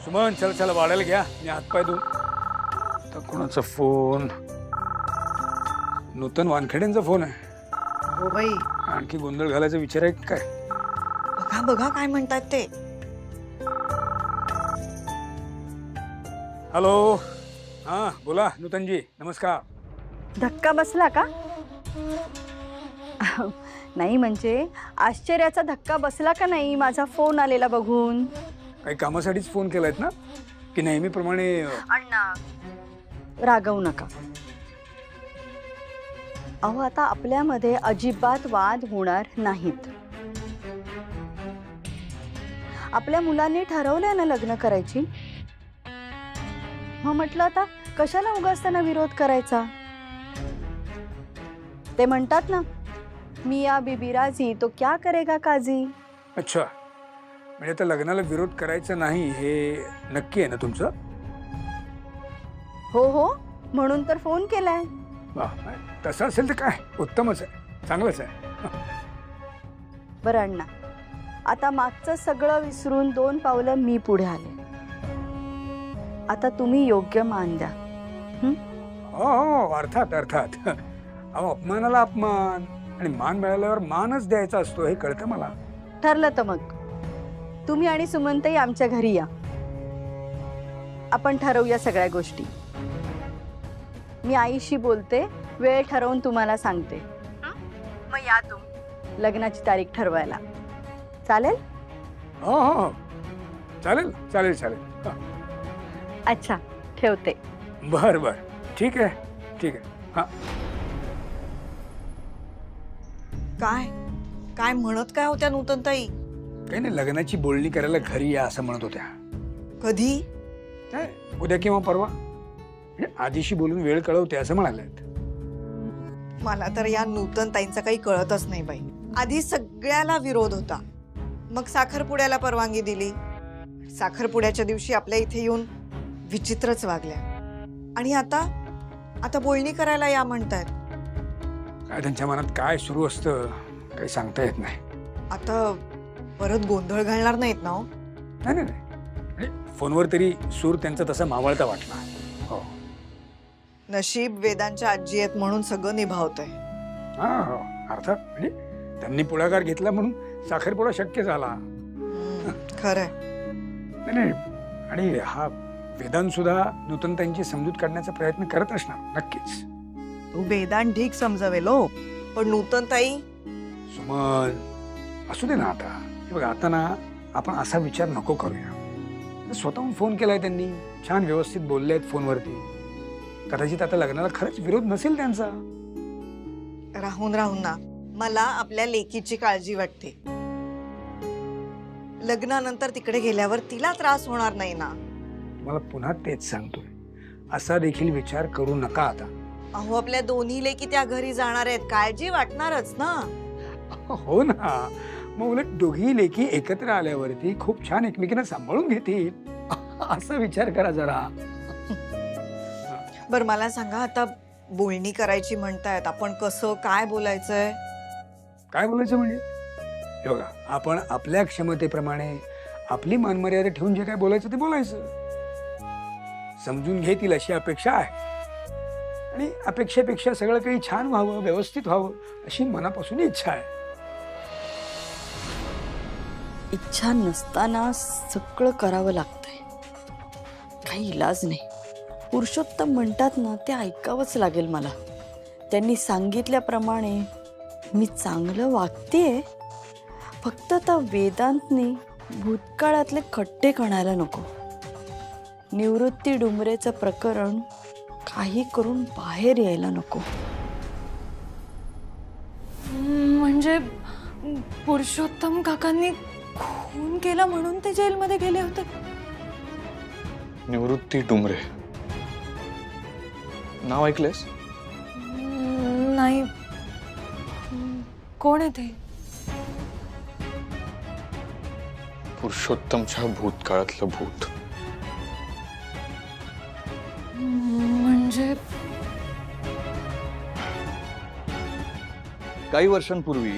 सुमन चल चल वाढायला घ्या, मी हातपाय धुवून. तर कोणाचा फोन? नूतन वानखेडेंचा फोन आहे. हो बाई, आणखी गोंधळ घालायचा विचार आहे काय? बघा बघा काय म्हणतात ते. हॅलो, हां बोला नूतनजी, नमस्कार. धक्का बसला का? नाही म्हणजे आश्चर्याचा धक्का बसला का नाही माझा फोन आलेला बघून? काही कामासाठीच फोन केलायत ना, की नेहमीप्रमाणे? अण्णा रागवू नका. अहो आता आपल्यामध्ये अजिबात वाद होणार नाहीत. आपल्या मुलांनी ठरवलंय ना लग्न करायची, मग म्हटलं आता कशाला उगाच त्यांना विरोध करायचा. ते म्हणतात ना, मिया बीबी राजी तो क्या करेगा काजी. अच्छा, म्हणजे आता लग्नाला विरोध करायचा नाही हे नक्की आहे ना तुमचं? हो हो, म्हणून तर फोन केलाय. वाह, तसं असेल तर काय उत्तमच आहे, चांगलंच आहे. बरं अण्णा, आता मागचं सगळं विसरून 2 पावलं मी पुढे आले. आता तुम्ही योग्य मान द्या. हो हो, अर्थात अर्थात. अहो अपमानाला अपमान आणि मान मिळाल्यावर मानच द्यायचा असतो हे कळतं मला. ठरलं तर मग तुम्ही आणि सुमनताई आमच्या घरी या. आपण ठरवूया सगळ्या गोष्टी. मी आईशी बोलते, वेळ ठरवून तुम्हाला सांगते. मग या तुम्ही लग्नाची तारीख ठरवायला. चालेल? हो हो हो, चालेल चालेल चालेल. हां. अच्छा, ठेवते. बर बर, ठीक आहे ठीक आहे. हां. काय काय म्हणत काय होत्या नूतनताई? काही नाही, लग्नाची बोलणी करायला घरी या असं म्हणत होत्या. कधी? काय उद्या किंवा परवा, म्हणजे आधीशी बोलून वेळ कळवते असं म्हणालेत. मला तर या नूतनताईंचं काही कळतच नाही बाई. आधी सगळ्याला विरोध होता, मग साखरपुड्याला परवानगी दिली. साखरपुड्याच्या दिवशी आपल्या इथे येऊन विचित्रच वागल्या, आणि आता बोलणी करायला या म्हणतायत. काय त्यांच्या मनात काय सुरू असतं काही सांगता येत नाही. आता परत गोंधळ घालणार नाहीत ना हो? नाही नाही नाही, म्हणजे फोनवर तरी सूर त्यांचा तसा मावळता वाटला. हो नशीब वेदांच्या आजी आहेत म्हणून सगळं निभावतंय. हा हो, अर्थात. म्हणजे त्यांनी पुढाकार घेतला म्हणून साखरपुडा शक्य झाला. खरंय. नाही नाही, आणि हा वेदांत सुद्धा नूतनताईंची समजूत काढण्याचा प्रयत्न करत असणार नक्कीच. तू वेदांत ठीक समजावेल हो, पण नूतनताई. सुमन असू दे ना आता. हे बघा, आता ना आपण असा विचार नको करूया. स्वतःहून फोन केलाय त्यांनी, छान व्यवस्थित बोलले आहेत फोनवरती. कदाचित आता लग्नाला खरंच विरोध नसेल त्यांचा. राहून ना मला आपल्या लेकीची काळजी वाटते. लग्नानंतर तिकडे गेल्यावर तिला त्रास होणार नाही ना. मला पुन्हा तेच सांगतोय, असा देखील विचार करू नका आता. अहो आपल्या दोन्ही लेकी त्या घरी जाणार आहेत, काळजी वाटणारच ना. हो ना, मग उलट दोघी लेकी एकत्र आल्यावरती खूप छान एकमेकींना सांभाळून घेतील असा विचार करा जरा. बर मला सांगा, आता बोलणी करायची म्हणतायत, आपण कसं काय बोलायचंय? काय बोलायचं म्हणजे? हे बघा, आपण आपल्या क्षमतेप्रमाणे आपली मानमर्यादा ठेवून जे काय बोलायचं ते बोलायचं. समजून घेतील अशी अपेक्षा आहे, आणि अपेक्षेपेक्षा सगळं काही छान व्हावं, व्यवस्थित व्हावं अशी मनापासून इच्छा आहे. इच्छा नसताना सगळं करावं लागतंय, काही इलाज नाही. पुरुषोत्तम म्हणतात ना, ते ऐकावंच लागेल मला. त्यांनी सांगितल्याप्रमाणे मी चांगलं वागतेय. फक्त आता वेदांतने भूतकाळातले खड्डे कणायला नको. निवृत्ती डुमरेचं प्रकरण काही करून बाहेर यायला नको. म्हणजे पुरुषोत्तम काकांनी खून केला म्हणून ते जेलमध्ये गेले होते? निवृत्ती डुमरे नाव ऐकलेस? नाही. कोण आहे ते? पुरुषोत्तमच्या भूतकाळातलं भूत. म्हणजे काही वर्षांपूर्वी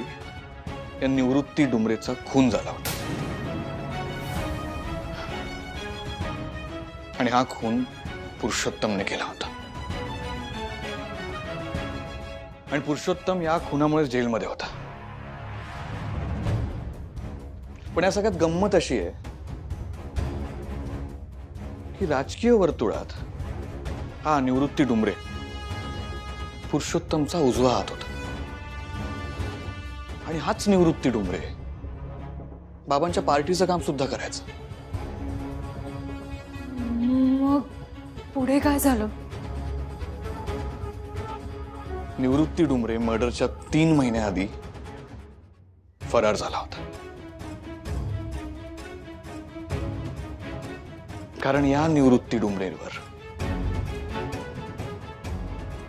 या निवृत्ती डुमरेचा खून झाला होता. आणि हा खून पुरुषोत्तमने केला होता आणि पुरुषोत्तम या खुनामुळे जेलमध्ये होता. पण या सगळ्यात गंमत अशी आहे की राजकीय वर्तुळात हा निवृत्ती डुमरे पुरुषोत्तमचा उजवा हात होता आणि हाच निवृत्ती डुमरे बाबांच्या पार्टीचं काम सुद्धा करायचं. मग पुढे काय झालं? निवृत्ती डुमरे मर्डरच्या 3 महिन्याआधी फरार झाला होता. कारण या निवृत्ती डुमरेवर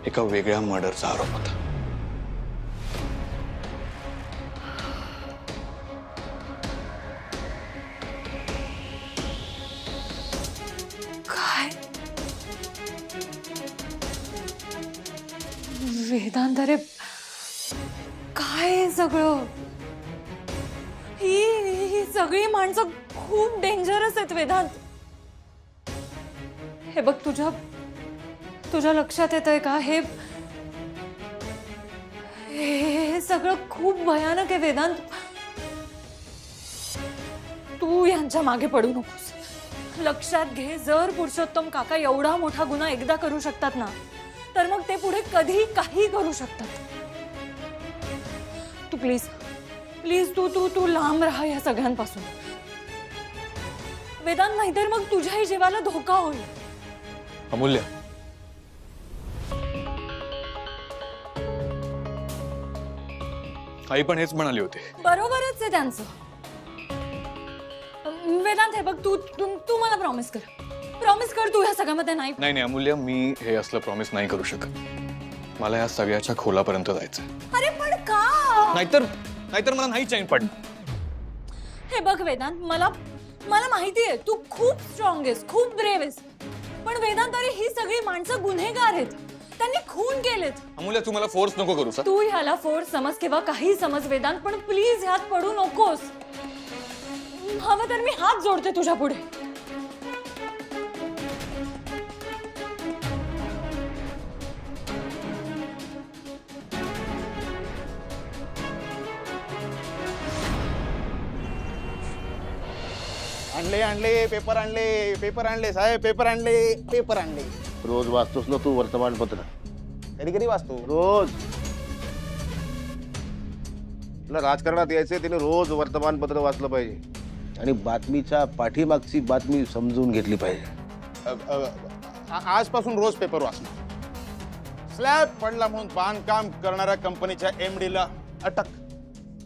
एका वेगळ्या मर्डरचा आरोप होता. काय? वेदांत, अरे काय हे सगळं? ही सगळी माणसं खूप डेंजरस आहेत वेदांत. हे बघ, तुझ्या लक्षात येतंय का? हे सगळं खूप भयानक आहे वेदांत. तू यांच्या मागे पडू नकोस. लक्षात घे, जर पुरुषोत्तम काका एवढा मोठा गुन्हा एकदा करू शकतात ना, तर मग ते पुढे कधी काही करू शकतात. तू प्लीज प्लीज तू लांब राहा या सगळ्यांपासून वेदांत, नाहीतर मग तुझ्याही जीवाला धोका होईल. अमूल्य, आई पण हेच म्हणाली होती. बरोबरच आहे त्यांचं. वेदांत, हे बघ, तू मला प्रॉमिस कर तू ह्या सगळ्यामध्ये नाही. नाही अमूल्य, मी हे असलं प्रॉमिस नाही करू शकत. मला या सगळ्याच्या खोलापर्यंत जायचं. अरे पण का? नाहीतर मला नाही चैन पडणार. हे बघ वेदांत, मला माहिती आहे तू खूप स्ट्रॉंग आहेस, खूप ब्रेव आहेस. पण वेदांत, अरे ही सगळी माणसं गुन्हेगार आहेत. त्यांनी खून केलेत. अमूल्य, तू मला फोर्स नको करू. तू ह्याला फोर्स समज किंवा काही समज वेदांत, पण प्लीज ह्यात पडू नकोस. हवं तर मी हात जोडते तुझ्या पुढे. आणले पेपर आणले साहेब, पेपर आणले. रोज वाचतोस ना तू वर्तमानपत्र? कधी वाचतो. रोज. तुला राजकारणात यायचंय, तिने रोज वर्तमानपत्र वाचलं पाहिजे आणि बातमीच्या पाठीमागची बातमी समजून घेतली पाहिजे. आजपासून रोज पेपर वाचणार. स्लॅब पडला म्हणून बांधकाम करणाऱ्या कंपनीच्या MD ला अटक,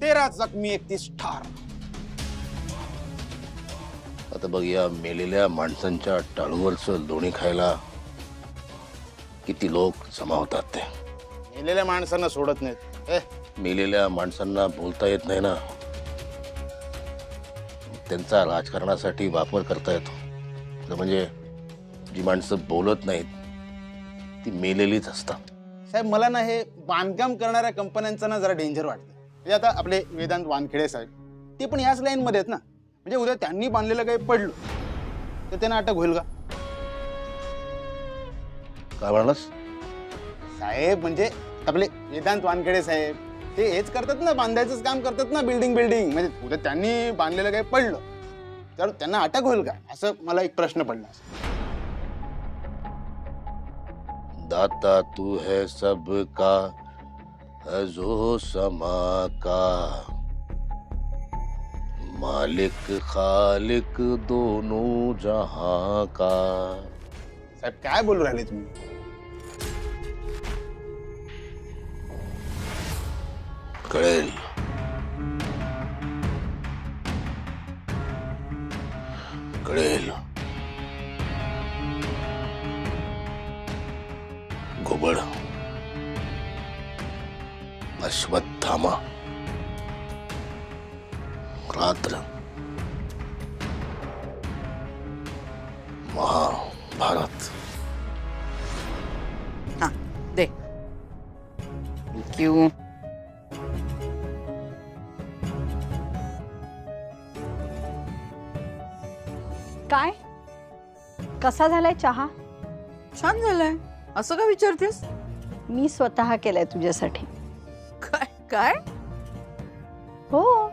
13 जखमी, 31 ठार. आता बघ, या मेलेल्या माणसांच्या टाळूवरचं लोणी खायला किती लोक जमा होतात. ते मेलेल्या माणसांना सोडत नाहीत. मेलेल्या माणसांना बोलता येत नाही ना, त्यांचा राजकारणासाठी वापर करता येतो. म्हणजे जी माणसं बोलत नाहीत ती मेलेलीच असतात. साहेब, मला ना हे बांधकाम करणाऱ्या कंपन्यांचा ना जरा डेंजर वाटतं. म्हणजे आता आपले वेदांत वानखेडे साहेब, ते पण याच लाईन मध्ये आहेत ना. म्हणजे उद्या त्यांनी बांधलेलं काही पडलं तर त्यांना अटक होईल का? काय म्हणालास साहेब? म्हणजे आपले वेदांत वानखेडे साहेब ते हेच करतात ना, बांधायचंच काम करतात ना, बिल्डिंग. म्हणजे उद्या त्यांनी बांधलेलं काही पडलं तर त्यांना अटक होईल का, असं मला एक प्रश्न पडला. दाता तू है सबका, है जो समा का, मालिक खालिक दोनों जहां का. साहेब, काय बोलू राहिले तुम्ही? कळेल. कळेल. घोबड, अश्वत्थामा, रात्र, महाभारत. हा, दे. थँक्यू. काय? कसा झालाय चहा? छान झालंय. असं का विचारतेस? मी स्वतः केलाय तुझ्यासाठी. काय काय हो.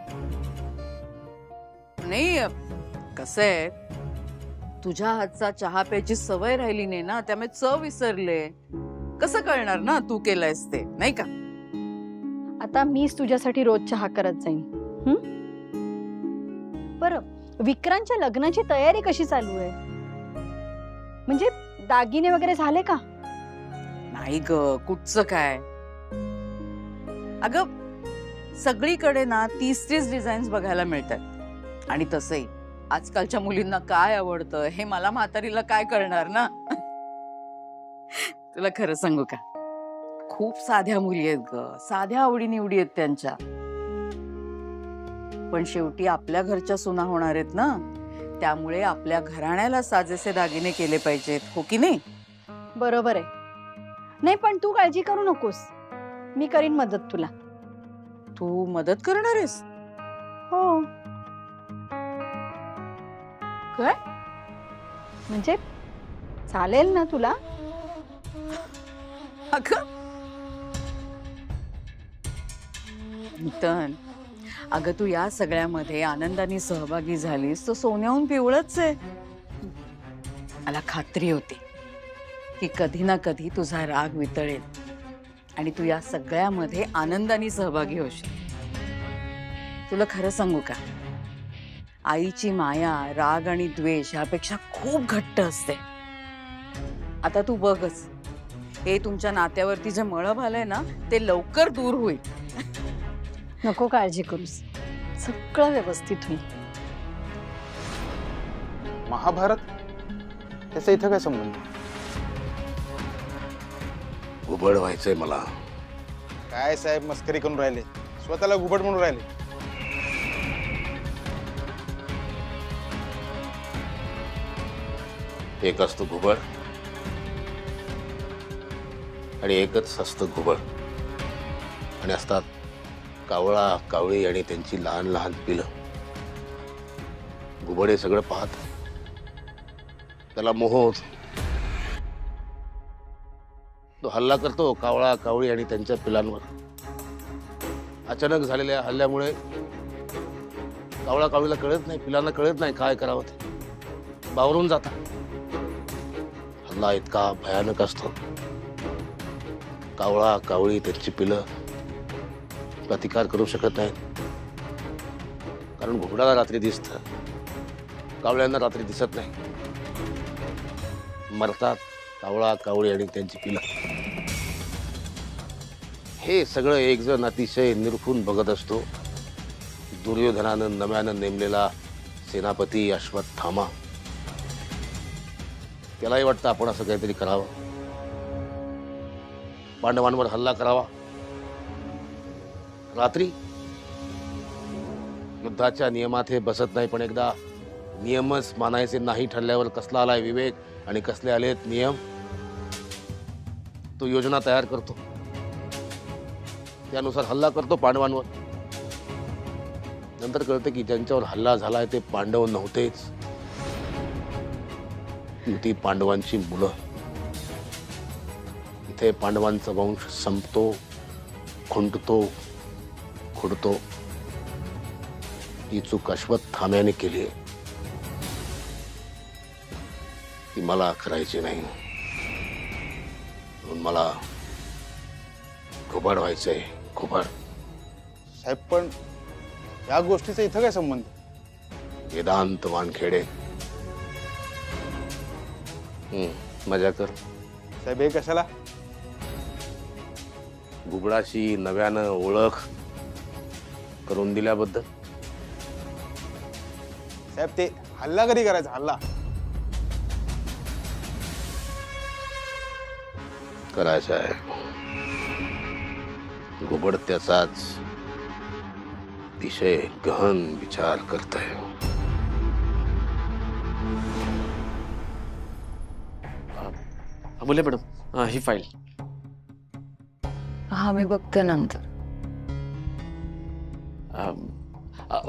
नाही, कसं आहे, तुझ्या हातचा चहा प्यायची सवय राहिली नाही ना, त्यामुळे चव विसरले. कसं कळणार ना तू केलंयस ते, नाही का? आता मीच तुझ्यासाठी रोज चहा करत जाईन. बरं, विक्रांतच्या लग्नाची तयारी कशी चालू आहे? म्हणजे दागिने वगैरे झाले का? नाही ग, कुठचं काय. अगं, सगळीकडे ना 30-30 डिझाईन्स बघायला मिळतात. आणि तसंही आजकालच्या मुलींना काय आवडतं हे मला म्हातारीला काय कळणार ना. तुला खरं सांगू का, खूप साध्या मुली आहेत ग, साध्या आवडीनिवडी आहेत त्यांच्या. पण शेवटी आपल्या घरच्या सुना होणार आहेत ना, त्यामुळे आपल्या घराण्याला साजेसे दागिने केले पाहिजेत, हो की नाही? बरोबर आहे. नाही, पण तू काळजी करू नकोस, मी करीन मदत तुला. तू मदत करणार आहेस? हो. काय म्हणजे चालेल ना तुला? अगं, तू या सगळ्यामध्ये आनंदाने सहभागी झालीस तर सोन्याहून पिवळच आहे. मला खात्री होती की कधी ना कधी तुझा राग वितळेल आणि तू या सगळ्यामध्ये आनंदाने सहभागी होशील. तुला खरं सांगू का, आईची माया राग आणि द्वेष यापेक्षा खूप घट्ट असते. आता तू बघच, हे तुमच्या नात्यावरती जे मळभ आलंय ना, ते लवकर दूर होईल. नको काळजी करूस, सगळं व्यवस्थित होईल. महाभारत त्याचा इथं काय संबंध? घुबड व्हायचंय मला. काय साहेब मस्करी करून राहिले, स्वतःला घुबड म्हणून राहिले. एक असतो घुबड आणि एकच असतं घुबड. आणि असतात कावळा, कावळी आणि त्यांची लहान लहान पिलं. घुबड हे सगळं पाहत, त्याला मोह होतो. तो हल्ला करतो कावळा, कावळी आणि त्यांच्या पिलांवर. अचानक झालेल्या हल्ल्यामुळे कावळा, कावळीला कळत नाही, पिलांना कळत नाही काय करावं ते. बावरून जातात. हल्ला इतका भयानक असतो, कावळा, कावळी, त्यांची पिलं प्रतिकार करू शकत नाहीत. कारण घुबडाला रात्री दिसतं, कावळ्यांना रात्री दिसत नाही. मरतात कावळा, कावळी आणि त्यांची पिलं. हे सगळं एक जण अतिशय निरखून बघत असतो. दुर्योधनानं नव्यानं नेमलेला सेनापती अश्वत्थामा. त्यालाही वाटतं आपण असं काहीतरी करावं, पांडवांवर हल्ला करावा. रात्री युद्धाच्या नियमात हे बसत नाही, पण एकदा नियमच मानायचे नाही ठरल्यावर कसला आलाय विवेक आणि कसले आलेत नियम. तो योजना तयार करतो, त्यानुसार हल्ला करतो पांडवांवर. नंतर कळतं की ज्यांच्यावर हल्ला झालाय ते पांडव नव्हतेच, ती पांडवांची मुलं. इथे पांडवांचा वंश संपतो, खुंटतो, खुडतो. ही चूक अश्वत्थाम्याने केली, ती मला करायची नाही. म्हणून मला घुबड व्हायचंय, घुबड. साहेब, पण या गोष्टीचा इथं काय संबंध? वेदांत वानखेडे. मजा कर साहेब. हे कशाला? घुबडाशी नव्यानं ओळख करून दिल्याबद्दल. साहेब, ते हल्ला कधी करायचा? हल्ला करायचा आहे. घुबड त्याचाच अतिशय गहन विचार करत आहे. अमूल्य मॅडम, ही फाईल. हा, मी बघते नंतर.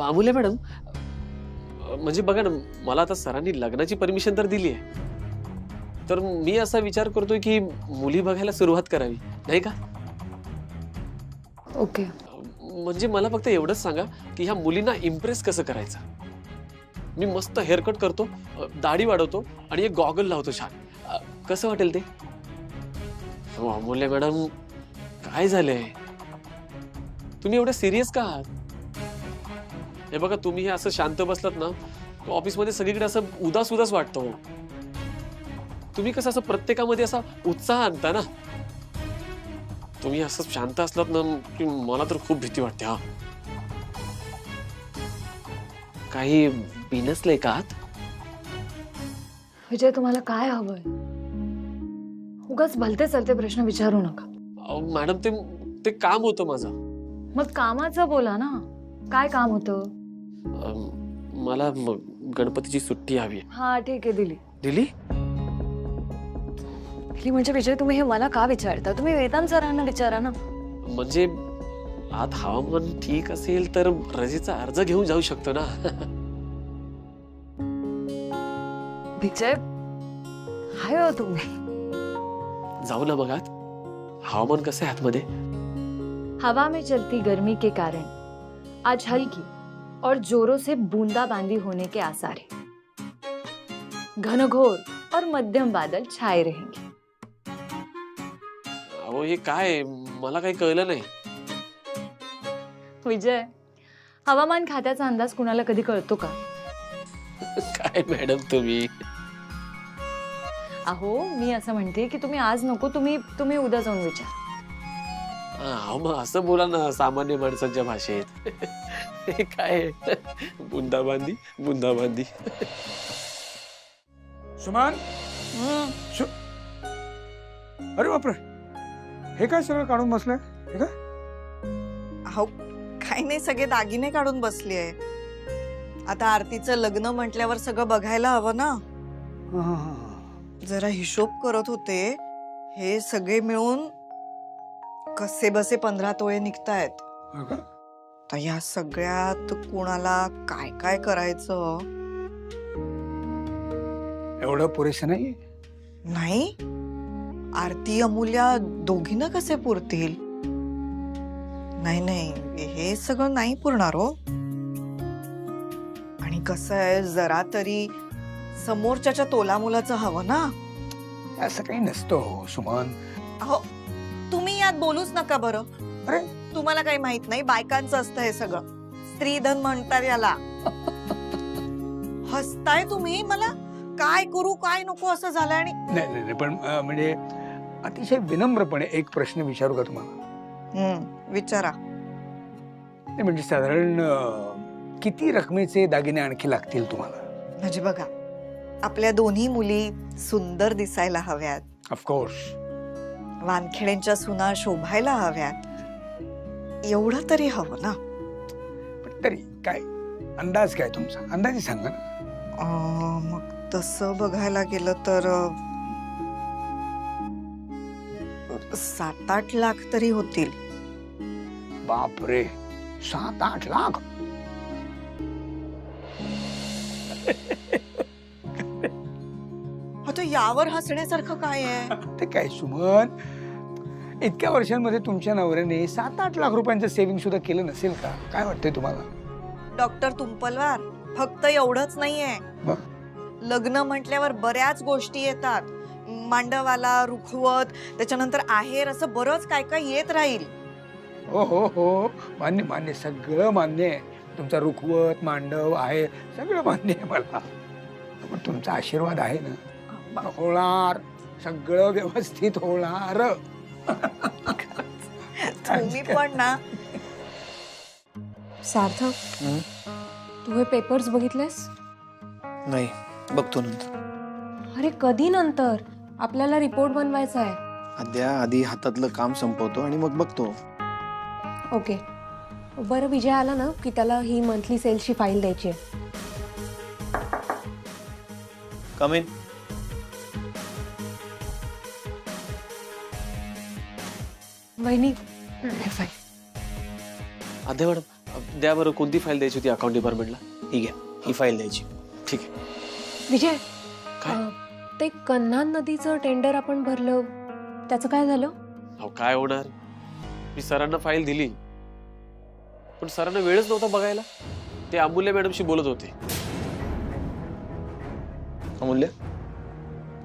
अमूल्य मॅडम, म्हणजे बघा ना, मला आता सरांनी लग्नाची परमिशन तर दिली आहे, तर मी असा विचार करतोय की मुली बघायला सुरुवात करावी, नाही का? ओके. म्हणजे मला फक्त एवढंच सांगा की ह्या मुलींना इम्प्रेस कसं करायचं. मी मस्त हेअरकट करतो, दाढी वाढवतो आणि एक गॉगल लावतो छान. कसं वाटेल ते? हो अमूल्य मॅडम, काय झालंय? तुम्ही एवढं सिरियस का आहात? हे बघा, तुम्ही हे असं शांत बसलात ना, ऑफिसमध्ये सगळीकडे असं उदास उदास वाटतं हो. तुम्ही कसं असं प्रत्येकामध्ये असा उत्साह आणता ना. तुम्ही असं शांत असलात ना की मला तर खूप भीती वाटते. हा, काही बिनसलंय का आत? विजय, तुम्हाला काय हवंय? उगाच भलते चालते प्रश्न विचारू नका. मॅडम, ते काम होतं माझं. मग कामाचं बोला ना. काय काम होतं? मला गणपतीची सुट्टी हवी. हा ठीक आहे, दिली. दिली? म्हणजे विजय, तुम्ही हे मला का विचारता? तुम्ही वेदांत सरांना विचारा ना. म्हणजे आत हवामान ठीक असेल तर रजेचा अर्ज घेऊन जाऊ शकतो ना. विजय, हाय हो तुम्ही. जाऊ ना मग आत. हवामान कसं आहे आतमध्ये? हवा में चलती गर्मी के कारण आज हल्की और जोरों से बूंदाबांदी होने के आसार है. घनघोर और मध्यम बादल छाए रहेंगे. अहो, हे काय? मला काही कळलं नाही. विजय, हवामान खात्याचा अंदाज कुणाला कधी कळतो का? काय मॅडम तुम्ही? अहो, मी असं म्हणते की तुम्ही आज नको, तुम्ही उद्या जाऊन विचार. मग असं बोला ना सामान्य माणसांच्या भाषेत. हे काय? बुंदाबांदी बुंदाबांदी. सुमन, अरे बापरे, हे काय सगळं काढून बसलंय? हे काय? अहो, काही नाही, सगळे दागिने काढून बसली आहे. आता आरतीचं लग्न म्हटल्यावर सगळं बघायला हवं ना. जरा हिशोब करत होते. हे सगळे मिळून कसे बसे 15 तोळे निघतायत. तर या सगळ्यात कुणाला काय काय करायचं? एवढं पुरेसं नाही. नाही, आरती अमूल्या दोघींना कसे पुरतील? नाही नाही, हे सगळं नाही पुरणार हो. आणि कसं आहे, जरा तरी समोरच्याच्या तोलामुलाचं हवं ना. असं काही नसतो सुमन. अहो, तुम्ही यात बोलूच नका बरं. अरे, तुम्हाला काही माहित नाही, बायकांचं असतं हे सगळं. स्त्रीधन म्हणतात याला. हसताय तुम्ही. मला काय करू काय नको असं झालं. आणि नाही नाही, पण म्हणजे अतिशय विनम्रपणे एक प्रश्न विचारू का तुम्हाला? विचारा. म्हणजे साधारण किती रकमेचे दागिने आणखी लागतील तुम्हाला? म्हणजे बघा, आपल्या दोन्ही मुली सुंदर दिसायला हव्यात. ऑफकोर्स. वानखेड्यांच्या सुना शोभायला हव्यात. एवढं तरी हवं ना. पण तरी काय अंदाज काय तुमचा? अंदाजे सांगा ना. मग तसं बघायला गेलं तर 7-8 लाख तरी होतील. बापरे, 7-8 लाख? आता यावर हसण्यासारखं काय आहे? ते काय सुमन, इतक्या वर्षांमध्ये तुमच्या नवऱ्याने 7-8 लाख रुपयांचं सेव्हिंग सुद्धा केलं नसेल का? काय वाटतंय तुम्हाला? डॉक्टर तुंपलवार, फक्त एवढंच नाहीये. लग्न म्हटल्यावर बऱ्याच गोष्टी येतात. मांडवाला, रुखवत, त्याच्यानंतर आहेर, असं बरंच काय काय येत राहील. हो हो हो, मान्य मान्य, सगळं मान्य आहे. तुमचा रुखवत, मांडव आहे, सगळं मान्य आहे मला. पण तुमचा आशीर्वाद आहे ना, होणार, सगळं व्यवस्थित होणार. तुम्ही पण ना. सार्थक, तू हे पेपर्स बघितलेस? नाही, बघतो नंतर. अरे कधी नंतर? आपल्याला रिपोर्ट बनवायचा आहे. आधी हातातलं काम संपवतो आणि मग बघतो. ओके. बरं, विजय आला ना की त्याला ही मंथली सेल्सची फाईल द्यायची आहे. कम इन. वहिनी, हे फाईल. अध्या मॅडम, द्या बरं, कोणती फाईल द्यायची होती अकाउंट डिपार्टमेंटला? ठीक आहे, ही फाईल द्यायची. ठीक आहे. विजय, काय? ते कन्हान नदीचं टेंडर आपण भरलं त्याचं काय झालं? अहो काय होणार, मी सरांना फाईल दिली पण सरांना वेळच नव्हता बघायला. ते अमूल्य मॅडमशी बोलत होते. अमूल्य,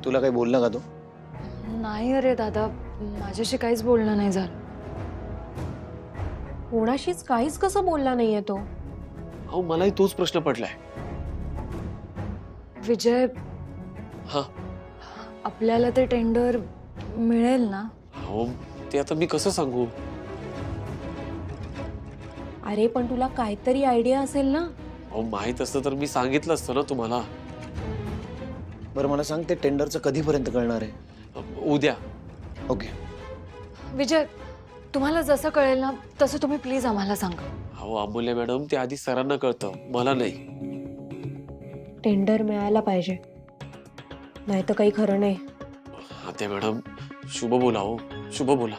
तुला काही बोलला का तो? नाही अरे दादा, माझ्याशी काहीच बोलणं नाही झालं. कोणाशीच काहीच कसं बोलला नाहीये तो? अहो मलाही तोच प्रश्न पडलाय. विजय, हा आपल्याला ते टेंडर मिळेल ना? अहो ते आता मी कसं सांगू? अरे पण तुला काहीतरी आयडिया असेल ना? अहो माहित असतं तर मी सांगितलं असतं ना तुम्हाला. बरं मला सांग, ते टेंडरचं कधीपर्यंत कळणार आहे? उद्या. ओके. विजय, तुम्हाला जसं कळेल ना तसं तुम्ही प्लीज आम्हाला सांगा. अहो अमूल्य मॅडम, ते आधी सरांना कळतं, मला नाही. टेंडर मिळायला पाहिजे, नाही तर काही खरं नाही. हा ते मॅडम, शुभ बोला हो, शुभ बोला.